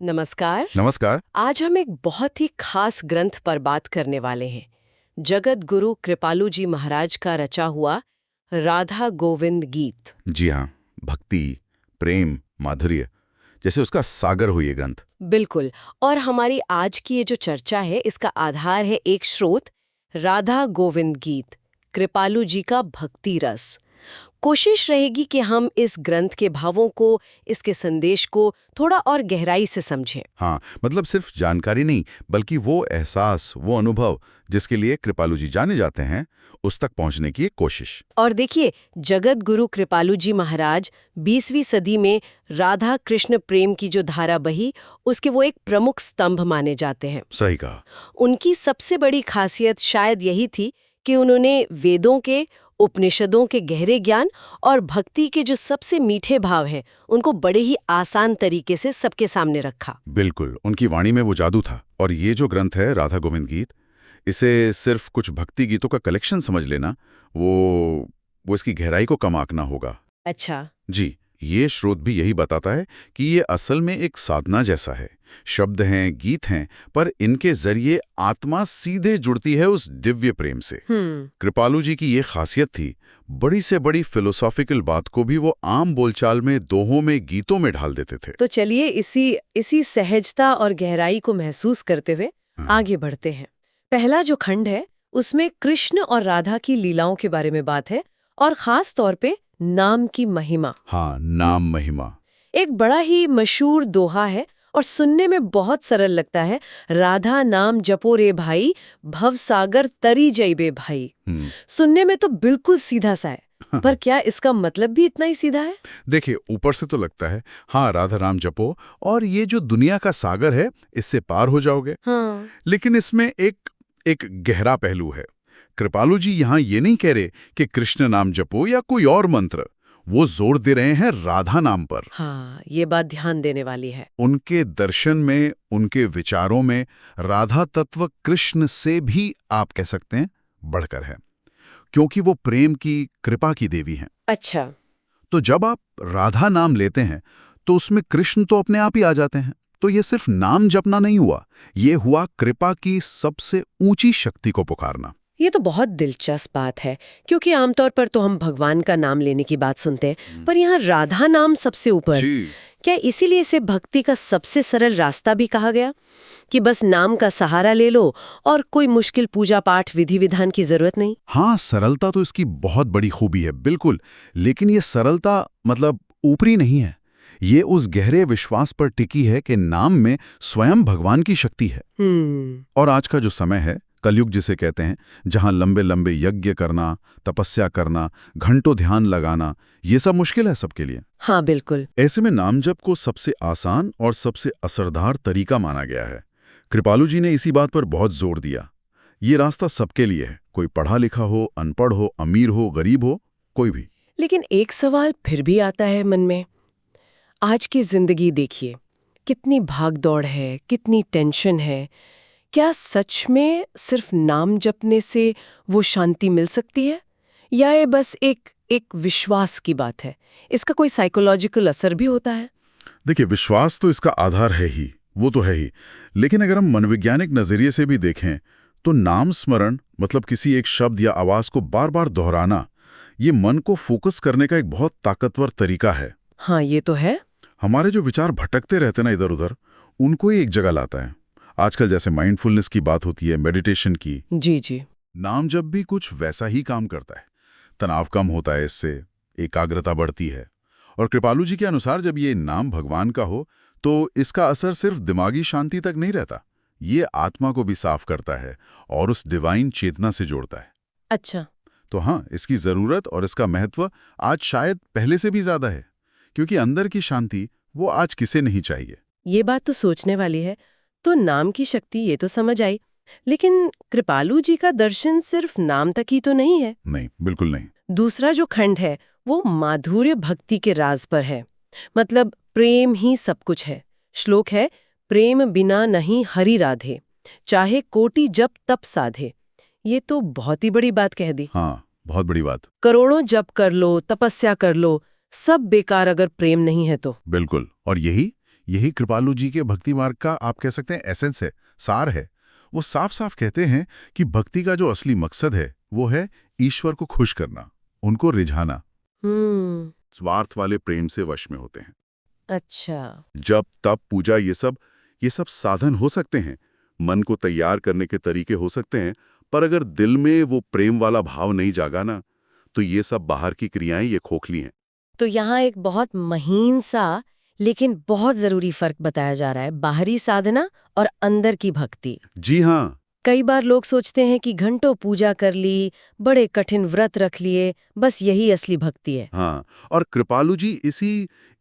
नमस्कार। नमस्कार। आज हम एक बहुत ही खास ग्रंथ पर बात करने वाले हैं। जगत गुरु कृपालु जी महाराज का रचा हुआ राधा गोविंद गीत। जी हाँ, भक्ति, प्रेम, माधुर्य जैसे उसका सागर हो ये ग्रंथ। बिल्कुल। और हमारी आज की ये जो चर्चा है इसका आधार है एक स्रोत, राधा गोविंद गीत, कृपालु जी का भक्ति रस। कोशिश रहेगी कि हम इस ग्रंथ के भावों को, इसके संदेश को थोड़ा और गहराई से समझें। हाँ, मतलब सिर्फ जानकारी नहीं, बल्कि वो एहसास, वो अनुभव जिसके लिए कृपालु जी जाने जाते हैं, उस तक पहुंचने की एक कोशिश। और देखिए, जगत गुरु कृपालु जी महाराज 20वीं सदी में राधा कृष्ण प्रेम की जो धारा बही, उसके वो एक प्रमुख स्तंभ माने जाते हैं। सही कहा। उनकी सबसे बड़ी खासियत शायद यही थी कि उन्होंने वेदों के, उपनिषदों के गहरे ज्ञान और भक्ति के जो सबसे मीठे भाव हैं, उनको बड़े ही आसान तरीके से सबके सामने रखा। बिल्कुल, उनकी वाणी में वो जादू था। और ये जो ग्रंथ है राधा गोविंद गीत, इसे सिर्फ कुछ भक्ति गीतों का कलेक्शन समझ लेना, वो इसकी गहराई को कम आंकना होगा। अच्छा। जी, ये स्रोत भी यही बताता है कि ये असल में एक साधना जैसा है। शब्द हैं, गीत हैं, पर इनके जरिए आत्मा सीधे जुड़ती है उस दिव्य प्रेम से। कृपालु जी की ये खासियत थी, बड़ी से बड़ी फिलोसॉफिकल बात को भी वो आम बोलचाल में, दोहों में, गीतों में ढाल देते थे। तो चलिए इसी सहजता और गहराई को महसूस करते हुए आगे बढ़ते हैं। पहला जो खंड है उसमें कृष्ण और राधा की लीलाओं के बारे में बात है, और खास तौर पे नाम की महिमा। हाँ, नाम महिमा। एक बड़ा ही मशहूर दोहा है और सुनने में बहुत सरल लगता है। राधा नाम जपो रे भाई, भव सागर तरी जइबे भाई। सुनने में तो बिल्कुल सीधा सा है, पर क्या इसका मतलब भी इतना ही सीधा है? देखिए, ऊपर से तो लगता है हाँ, राधा नाम जपो और ये जो दुनिया का सागर है इससे पार हो जाओगे। हाँ। लेकिन इसमें एक गहरा पहलू है। कृपालु जी यहाँ ये नहीं कह रहे कि कृष्ण नाम जपो या कोई और मंत्र, वो जोर दे रहे हैं राधा नाम पर। हाँ, ये बात ध्यान देने वाली है। उनके दर्शन में, उनके विचारों में राधा तत्व कृष्ण से भी आप कह सकते हैं बढ़कर है, क्योंकि वो प्रेम की, कृपा की देवी हैं। अच्छा। तो जब आप राधा नाम लेते हैं तो उसमें कृष्ण तो अपने आप ही आ जाते हैं। तो ये सिर्फ नाम जपना नहीं हुआ, ये हुआ कृपा की सबसे ऊंची शक्ति को पुकारना। ये तो बहुत दिलचस्प बात है, क्योंकि आमतौर पर तो हम भगवान का नाम लेने की बात सुनते हैं, पर यहाँ राधा नाम सबसे ऊपर। जी। क्या इसीलिए इसे भक्ति का सबसे सरल रास्ता भी कहा गया, कि बस नाम का सहारा ले लो और कोई मुश्किल पूजा पाठ विधि विधान की जरूरत नहीं? हाँ, सरलता तो इसकी बहुत बड़ी खूबी है, बिल्कुल। लेकिन ये सरलता मतलब ऊपरी नहीं है, ये उस गहरे विश्वास पर टिकी है कि नाम में स्वयं भगवान की शक्ति है। और आज का जो समय है, कलयुग जिसे कहते हैं, जहां लंबे लंबे यज्ञ करना, तपस्या करना, घंटों ध्यान लगाना, ये सब मुश्किल है सबके लिए। हाँ, बिल्कुल। ऐसे में नाम जप को सबसे आसान और सबसे असरदार तरीका माना गया है। कृपालु जी ने इसी बात पर बहुत जोर दिया। ये रास्ता सबके लिए है, कोई पढ़ा लिखा हो, अनपढ़ हो, अमीर हो, गरीब हो, कोई भी। लेकिन एक सवाल फिर भी आता है मन में। आज की जिंदगी देखिए, कितनी भाग दौड़ है, कितनी टेंशन है। क्या सच में सिर्फ नाम जपने से वो शांति मिल सकती है, या ये बस एक विश्वास की बात है? इसका कोई साइकोलॉजिकल असर भी होता है? देखिए, विश्वास तो इसका आधार है ही, वो तो है ही। लेकिन अगर हम मनोवैज्ञानिक नजरिए से भी देखें तो नाम स्मरण मतलब किसी एक शब्द या आवाज को बार बार दोहराना, ये मन को फोकस करने का एक बहुत ताकतवर तरीका है। हाँ, ये तो है। हमारे जो विचार भटकते रहते ना इधर उधर, उनको ही एक जगह लाता है। आजकल जैसे माइंडफुलनेस की बात होती है, मेडिटेशन की, जी जी। नाम जब भी कुछ वैसा ही काम करता है। तनाव कम होता है इससे, एकाग्रता बढ़ती है। और कृपालु जी के अनुसार जब ये नाम भगवान का हो तो इसका असर सिर्फ दिमागी शांति तक नहीं रहता, ये आत्मा को भी साफ करता है और उस डिवाइन चेतना से जोड़ता है। अच्छा। तो हाँ, इसकी जरूरत और इसका महत्व आज शायद पहले से भी ज्यादा है, क्योंकि अंदर की शांति वो आज किसे नहीं चाहिए। ये बात तो सोचने वाली है। तो नाम की शक्ति ये तो समझ आई, लेकिन कृपालु जी का दर्शन सिर्फ नाम तक ही तो नहीं है। नहीं, बिल्कुल नहीं। दूसरा जो खंड है वो माधुर्य भक्ति के राज पर है, मतलब प्रेम ही सब कुछ है। श्लोक है, प्रेम बिना नहीं हरि राधे, चाहे कोटि जप तप साधे। ये तो बहुत ही बड़ी बात कह दी। हाँ, बहुत बड़ी बात। करोड़ों जप कर लो, तपस्या कर लो, सब बेकार अगर प्रेम नहीं है तो। बिल्कुल। और यही यही कृपालु जी के भक्ति मार्ग का आप कह सकते हैं एसेंस है, सार है। वो साफ साफ कहते हैं कि भक्ति का जो असली मकसद है वो है ईश्वर को खुश करना, उनको रिझाना। स्वार्थ वाले प्रेम से वश में होते हैं। अच्छा। जब तब पूजा ये सब साधन हो सकते हैं, मन को तैयार करने के तरीके हो सकते हैं, पर अगर दिल में वो प्रेम वाला भाव नहीं जागा ना, तो ये सब बाहर की क्रियाएं ये खोखली हैं। तो यहाँ एक बहुत महीन सा लेकिन बहुत जरूरी फर्क बताया जा रहा है, बाहरी साधना और अंदर की भक्ति। जी हाँ। कई बार लोग सोचते हैं कि घंटों पूजा कर ली, बड़े कठिन व्रत रख लिए, बस यही असली भक्ति है। हाँ, और कृपालु जी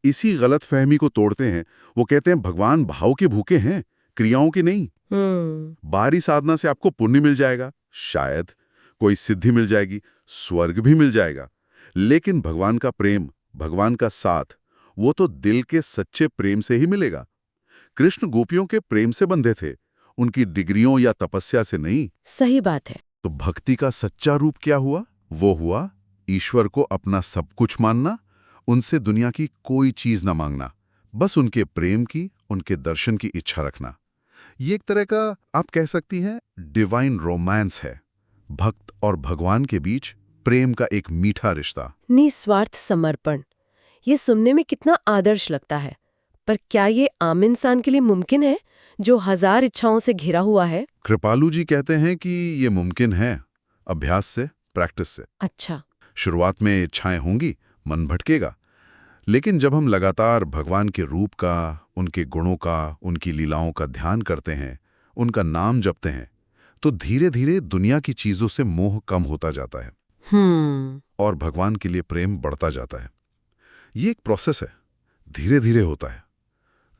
इसी गलत फहमी को तोड़ते हैं। वो कहते हैं भगवान भाव के भूखे हैं, क्रियाओं के नहीं। बाहरी साधना से आपको पुण्य मिल जाएगा, शायद कोई सिद्धि मिल जाएगी, स्वर्ग भी मिल जाएगा, लेकिन भगवान का प्रेम, भगवान का साथ, वो तो दिल के सच्चे प्रेम से ही मिलेगा। कृष्ण गोपियों के प्रेम से बंधे थे, उनकी डिग्रियों या तपस्या से नहीं। सही बात है। तो भक्ति का सच्चा रूप क्या हुआ? वो हुआ ईश्वर को अपना सब कुछ मानना, उनसे दुनिया की कोई चीज न मांगना, बस उनके प्रेम की, उनके दर्शन की इच्छा रखना। ये एक तरह का आप कह सकती हैं डिवाइन रोमांस है, भक्त और भगवान के बीच प्रेम का एक मीठा रिश्ता। निस्वार्थ समर्पण, ये सुनने में कितना आदर्श लगता है, पर क्या ये आम इंसान के लिए मुमकिन है जो हजार इच्छाओं से घिरा हुआ है? कृपालु जी कहते हैं कि ये मुमकिन है, अभ्यास से, प्रैक्टिस से। अच्छा। शुरुआत में इच्छाएं होंगी, मन भटकेगा, लेकिन जब हम लगातार भगवान के रूप का, उनके गुणों का, उनकी लीलाओं का ध्यान करते हैं, उनका नाम जपते हैं, तो धीरे धीरे दुनिया की चीजों से मोह कम होता जाता है और भगवान के लिए प्रेम बढ़ता जाता है। ये एक प्रोसेस है, धीरे धीरे होता है।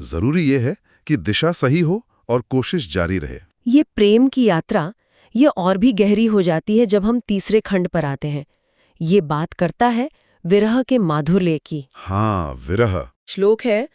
जरूरी ये है कि दिशा सही हो और कोशिश जारी रहे। ये प्रेम की यात्रा ये और भी गहरी हो जाती है जब हम तीसरे खंड पर आते हैं। ये बात करता है विरह के माधुर्य की। हाँ, विरह। श्लोक है,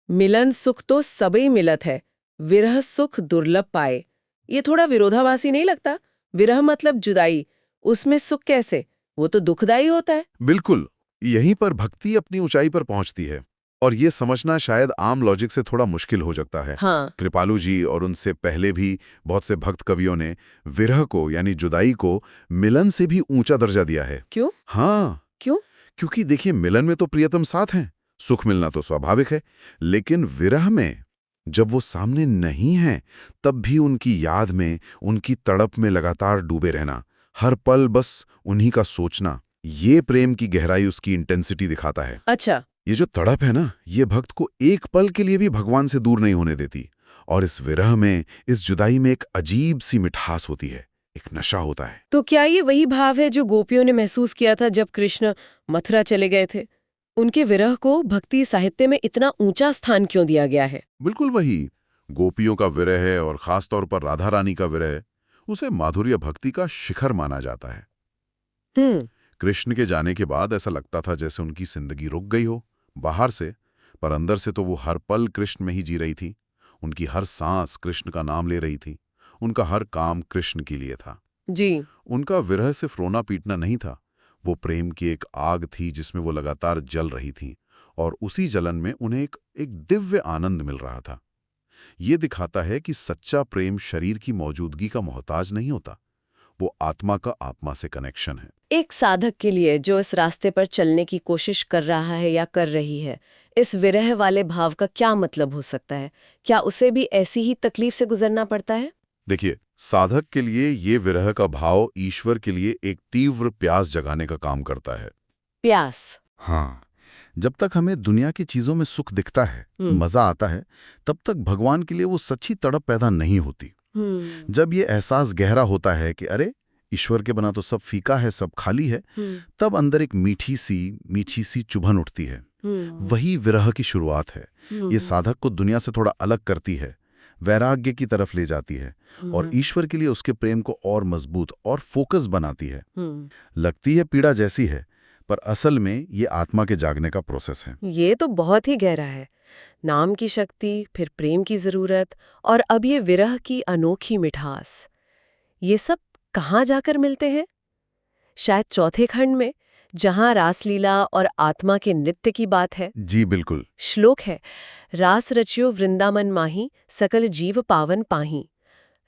मिलन सुख तो सबई मिलत है, विरह सुख दुर्लभ पाए। ये थोड़ा विरोधाभासी नहीं लगता? विरह मतलब जुदाई, उसमें सुख कैसे? वो तो दुखदाई होता है। बिल्कुल, यहीं पर भक्ति अपनी ऊंचाई पर पहुंचती है, और ये समझना शायद आम लॉजिक से थोड़ा मुश्किल हो सकता है। हाँ। कृपालु जी और उनसे पहले भी बहुत से भक्त कवियों ने विरह को यानी जुदाई को मिलन से भी ऊंचा दर्जा दिया है। क्यों? हाँ, क्यों? क्योंकि देखिए, मिलन में तो प्रियतम साथ हैं, सुख मिलना तो स्वाभाविक है, लेकिन विरह में जब वो सामने नहीं है, तब भी उनकी याद में, उनकी तड़प में लगातार डूबे रहना, हर पल बस उन्हीं का सोचना, ये प्रेम की गहराई, उसकी इंटेंसिटी दिखाता है। अच्छा। ये जो तड़प है ना, ये भक्त को एक पल के लिए भी भगवान से दूर नहीं होने देती। और इस विरह में, इस जुदाई में एक अजीब सी मिठास होती है, एक नशा होता है। तो क्या ये वही भाव है जो गोपियों ने महसूस किया था जब कृष्ण मथुरा चले गए थे? उनके विरह को भक्ति साहित्य में इतना ऊंचा स्थान क्यों दिया गया है? बिल्कुल वही। गोपियों का विरह है, और खासतौर पर राधा रानी का विरह, उसे माधुर्य भक्ति का शिखर माना जाता है। कृष्ण के जाने के बाद ऐसा लगता था जैसे उनकी जिंदगी रुक गई हो, बाहर से, पर अंदर से तो वो हर पल कृष्ण में ही जी रही थी। उनकी हर सांस कृष्ण का नाम ले रही थी, उनका हर काम कृष्ण के लिए था। जी। उनका विरह सिर्फ रोना पीटना नहीं था, वो प्रेम की एक आग थी जिसमें वो लगातार जल रही थी, और उसी जलन में उन्हें एक दिव्य आनंद मिल रहा था। ये दिखाता है कि सच्चा प्रेम शरीर की मौजूदगी का मोहताज नहीं होता, वो आत्मा का आत्मा से कनेक्शन है। एक साधक के लिए जो इस रास्ते पर चलने की कोशिश कर रहा है या कर रही है, इस विरह वाले भाव का क्या मतलब हो सकता है? क्या उसे भी ऐसी ही तकलीफ से गुजरना पड़ता है? देखिए, साधक के लिए ये विरह का भाव ईश्वर के लिए एक तीव्र प्यास जगाने का काम करता है। प्यास? हाँ, जब तक हमें दुनिया की चीजों में सुख दिखता है, मजा आता है, तब तक भगवान के लिए वो सच्ची तड़प पैदा नहीं होती। जब ये एहसास गहरा होता है कि अरे, ईश्वर के बिना तो सब फीका है, सब खाली है, तब अंदर एक मीठी सी चुभन उठती है। वही विरह की शुरुआत है। ये साधक को दुनिया से थोड़ा अलग करती है, वैराग्य की तरफ ले जाती है, और ईश्वर के लिए उसके प्रेम को और मजबूत और फोकस बनाती है। लगती है पीड़ा जैसी है, पर असल में ये आत्मा के जागने का प्रोसेस है। ये तो बहुत ही गहरा है। नाम की शक्ति, फिर प्रेम की जरूरत, और अब ये विरह की अनोखी मिठास। ये सब कहाँ जाकर मिलते हैं? शायद चौथे खंड में, जहाँ रासलीला और आत्मा के नृत्य की बात है। जी बिल्कुल। श्लोक है, रास रचियो वृंदावन माही सकल जीव पावन पाही।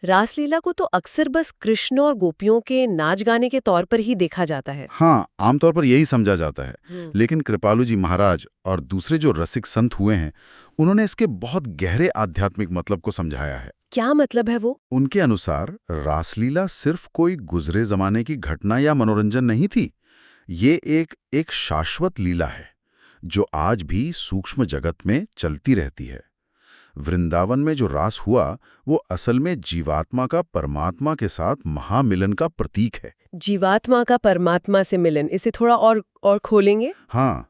रासलीला को तो अक्सर बस कृष्ण और गोपियों के नाच गाने के तौर पर ही देखा जाता है। हाँ, आमतौर पर यही समझा जाता है। हम्म। लेकिन कृपालु जी महाराज और दूसरे जो रसिक संत हुए हैं, उन्होंने इसके बहुत गहरे आध्यात्मिक मतलब को समझाया है। क्या मतलब है वो? उनके अनुसार रासलीला सिर्फ कोई गुजरे जमाने की घटना या मनोरंजन नहीं थी। ये एक शाश्वत लीला है जो आज भी सूक्ष्म जगत में चलती रहती है। वृंदावन में जो रास हुआ वो असल में जीवात्मा का परमात्मा के साथ महामिलन का प्रतीक है। जीवात्मा का परमात्मा से मिलन, इसे थोड़ा और खोलेंगे? हाँ,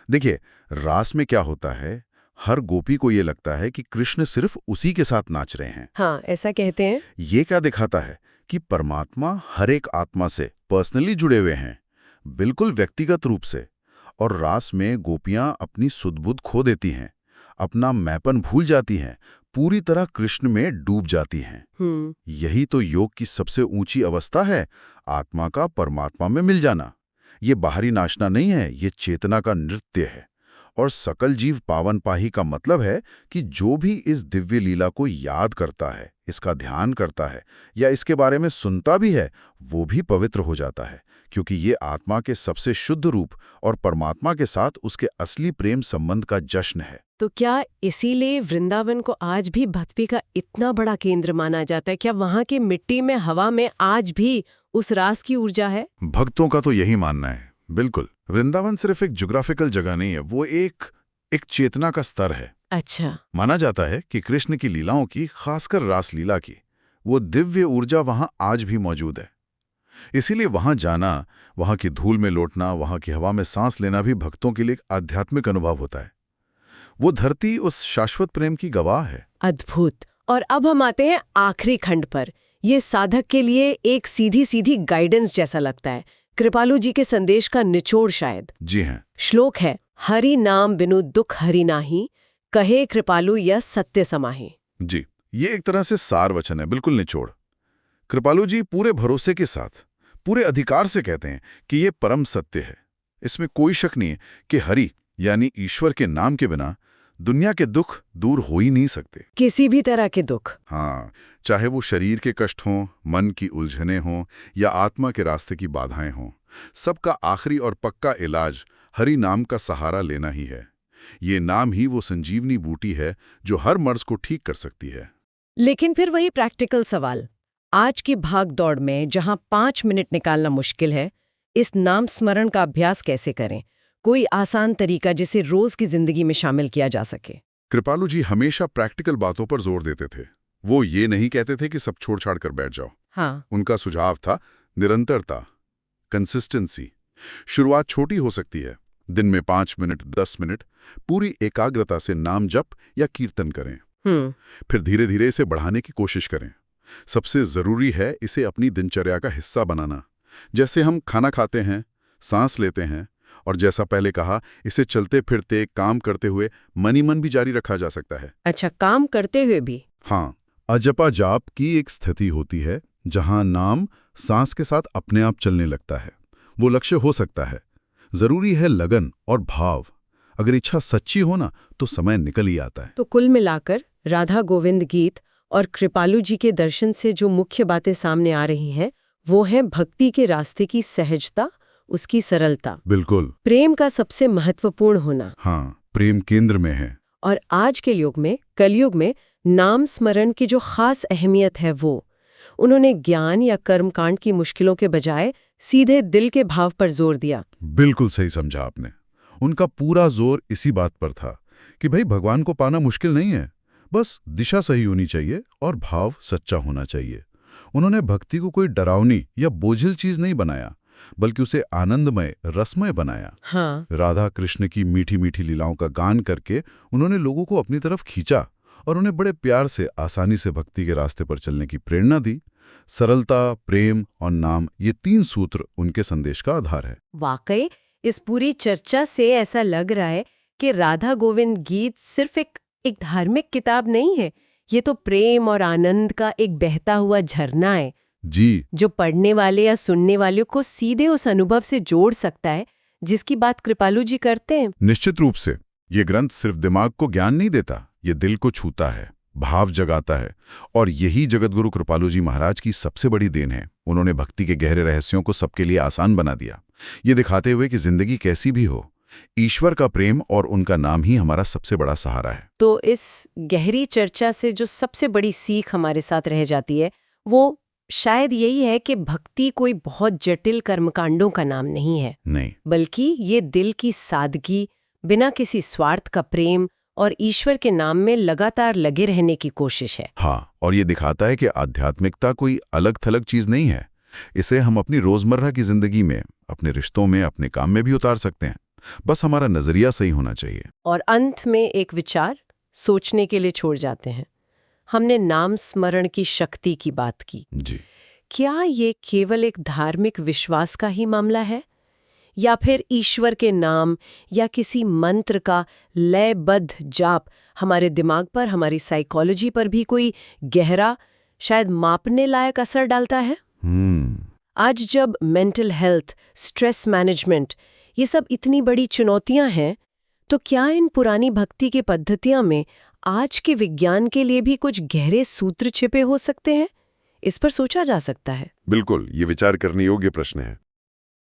देखिए, रास में क्या होता है, हर गोपी को ये लगता है कि कृष्ण सिर्फ उसी के साथ नाच रहे हैं। हाँ, ऐसा कहते हैं। ये क्या दिखाता है कि परमात्मा हर एक आत्मा से पर्सनली जुड़े हुए हैं, बिल्कुल व्यक्तिगत रूप से। और रास में गोपियां अपनी सुध-बुध खो देती हैं, अपना मैपन भूल जाती हैं, पूरी तरह कृष्ण में डूब जाती हैं। यही तो योग की सबसे ऊंची अवस्था है, आत्मा का परमात्मा में मिल जाना। ये बाहरी नाचना नहीं है, ये चेतना का नृत्य है। और सकल जीव पावन पाही का मतलब है कि जो भी इस दिव्य लीला को याद करता है, इसका ध्यान करता है या इसके बारे में सुनता भी है, वो भी पवित्र हो जाता है, क्योंकि ये आत्मा के सबसे शुद्ध रूप और परमात्मा के साथ उसके असली प्रेम संबंध का जश्न है। तो क्या इसीलिए वृंदावन को आज भी भक्ति का इतना बड़ा केंद्र माना जाता है? क्या वहाँ की मिट्टी में, हवा में आज भी उस रास की ऊर्जा है? भक्तों का तो यही मानना है। बिल्कुल, वृंदावन सिर्फ एक ज्योग्राफिकल जगह नहीं है, वो एक चेतना का स्तर है। अच्छा। माना जाता है कि कृष्ण की लीलाओं की, खासकर रास लीला की, वो दिव्य ऊर्जा वहां आज भी मौजूद है। इसीलिए वहां जाना, वहां की धूल में लौटना, वहां की हवा में सांस लेना भी भक्तों के लिए एक आध्यात्मिक अनुभव होता है। वो धरती उस शाश्वत प्रेम की गवाह है। अद्भुत। और अब हम आते हैं आखिरी खंड पर। ये साधक के लिए एक सीधी सीधी गाइडेंस जैसा लगता है, कृपालु जी के संदेश का निचोड़ शायद। जी हैं। श्लोक है, हरि नाम बिनु दुख हरि नाही, कहे कृपालु यह सत्य समाही। जी, ये एक तरह से सार वचन है, बिल्कुल निचोड़। कृपालु जी पूरे भरोसे के साथ, पूरे अधिकार से कहते हैं कि ये परम सत्य है। इसमें कोई शक नहीं है कि हरि यानी ईश्वर के नाम के बिना दुनिया के दुख दूर हो ही नहीं सकते। किसी भी तरह के दुख। हाँ, चाहे वो शरीर के कष्ट हों, मन की उलझने हों या आत्मा के रास्ते की बाधाएं हों, सबका आखिरी और पक्का इलाज हरि नाम का सहारा लेना ही है। ये नाम ही वो संजीवनी बूटी है जो हर मर्ज को ठीक कर सकती है। लेकिन फिर वही प्रैक्टिकल सवाल, आज की भाग दौड़ में जहां 5 मिनट निकालना मुश्किल है, इस नाम स्मरण का अभ्यास कैसे करें? कोई आसान तरीका जिसे रोज की जिंदगी में शामिल किया जा सके? कृपालु जी हमेशा प्रैक्टिकल बातों पर जोर देते थे। वो ये नहीं कहते थे कि सब छोड़ छाड़ कर बैठ जाओ। हाँ। उनका सुझाव था निरंतरता, कंसिस्टेंसी। शुरुआत छोटी हो सकती है, दिन में 5 मिनट, 10 मिनट पूरी एकाग्रता से नाम जप या कीर्तन करें। फिर धीरे धीरे इसे बढ़ाने की कोशिश करें। सबसे जरूरी है इसे अपनी दिनचर्या का हिस्सा बनाना। जैसे हम खाना खाते हैं, सांस लेते हैं, और जैसा पहले कहा, इसे चलते फिरते काम करते हुए मन ही मन भी जारी रखा जा सकता है। अच्छा, काम करते हुए भी? हाँ, अजपा जाप की एक स्थिति होती है जहां नाम सांस के साथ अपने आप चलने लगता है। वो लक्ष्य हो सकता है, जरूरी है लगन और भाव। अगर इच्छा सच्ची हो ना तो समय निकल ही आता है। तो कुल मिलाकर राधा गोविंद गीत और कृपालु जी के दर्शन से जो मुख्य बातें सामने आ रही हैं, वो है भक्ति के रास्ते की सहजता, उसकी सरलता, बिल्कुल, प्रेम का सबसे महत्वपूर्ण होना। हाँ, प्रेम केंद्र में है। और आज के युग में, कलयुग में, नाम स्मरण की जो खास अहमियत है, वो उन्होंने ज्ञान या कर्मकांड की मुश्किलों के बजाय सीधे दिल के भाव पर जोर दिया। बिल्कुल सही समझा आपने। उनका पूरा जोर इसी बात पर था कि भाई भगवान को पाना मुश्किल नहीं है, बस दिशा सही होनी चाहिए और भाव सच्चा होना चाहिए। उन्होंने भक्ति को कोई डरावनी या बोझिल चीज नहीं बनाया, बल्कि उसे आनंदमय, रसमय बनाया। हाँ। राधा कृष्ण की मीठी मीठी लीलाओं का गान करके उन्होंने लोगों को अपनी तरफ खींचा और उन्हें बड़े प्यार से, आसानी से भक्ति के रास्ते पर चलने की प्रेरणा दी। सरलता, प्रेम और नाम, ये 3 सूत्र उनके संदेश का आधार है। वाकई इस पूरी चर्चा से ऐसा लग रहा है कि राधा गोविंद गीत सिर्फ एक धार्मिक किताब नहीं है, ये तो प्रेम और आनंद का एक बहता हुआ झरना है जी, जो पढ़ने वाले या सुनने वाले को सीधे उस अनुभव से जोड़ सकता है जिसकी बात कृपालु जी करते हैं। निश्चित रूप से ये ग्रंथ सिर्फ दिमाग को ज्ञान नहीं देता, ये दिल को छूता है, भाव जगाता है। और यही जगतगुरु कृपालु जी महाराज की सबसे बड़ी देन है। उन्होंने भक्ति के गहरे रहस्यों को सबके लिए आसान बना दिया, ये दिखाते हुए कि जिंदगी कैसी भी हो, ईश्वर का प्रेम और उनका नाम ही हमारा सबसे बड़ा सहारा है। तो इस गहरी चर्चा से जो सबसे बड़ी सीख हमारे साथ रह जाती है वो शायद यही है कि भक्ति कोई बहुत जटिल कर्मकांडों का नाम नहीं है, नहीं, बल्कि ये दिल की सादगी, बिना किसी स्वार्थ का प्रेम और ईश्वर के नाम में लगातार लगे रहने की कोशिश है। हाँ, और ये दिखाता है कि आध्यात्मिकता कोई अलग थलग चीज नहीं है। इसे हम अपनी रोजमर्रा की जिंदगी में, अपने रिश्तों में, अपने काम में भी उतार सकते हैं। बस हमारा नजरिया सही होना चाहिए। और अंत में एक विचार सोचने के लिए छोड़ जाते हैं। हमने नाम स्मरण की शक्ति की बात की। जी, क्या ये केवल एक धार्मिक विश्वास का ही मामला है, या फिर ईश्वर के नाम या किसी मंत्र का लयबद्ध जाप हमारे दिमाग पर, हमारी साइकोलॉजी पर भी कोई गहरा, शायद मापने लायक असर डालता है? आज जब मेंटल हेल्थ, स्ट्रेस मैनेजमेंट, ये सब इतनी बड़ी चुनौतियां हैं, तो क्या इन पुरानी भक्ति की पद्धतियां में आज के विज्ञान के लिए भी कुछ गहरे सूत्र छिपे हो सकते हैं? इस पर सोचा जा सकता है। बिल्कुल, ये विचार करने योग्य प्रश्न है।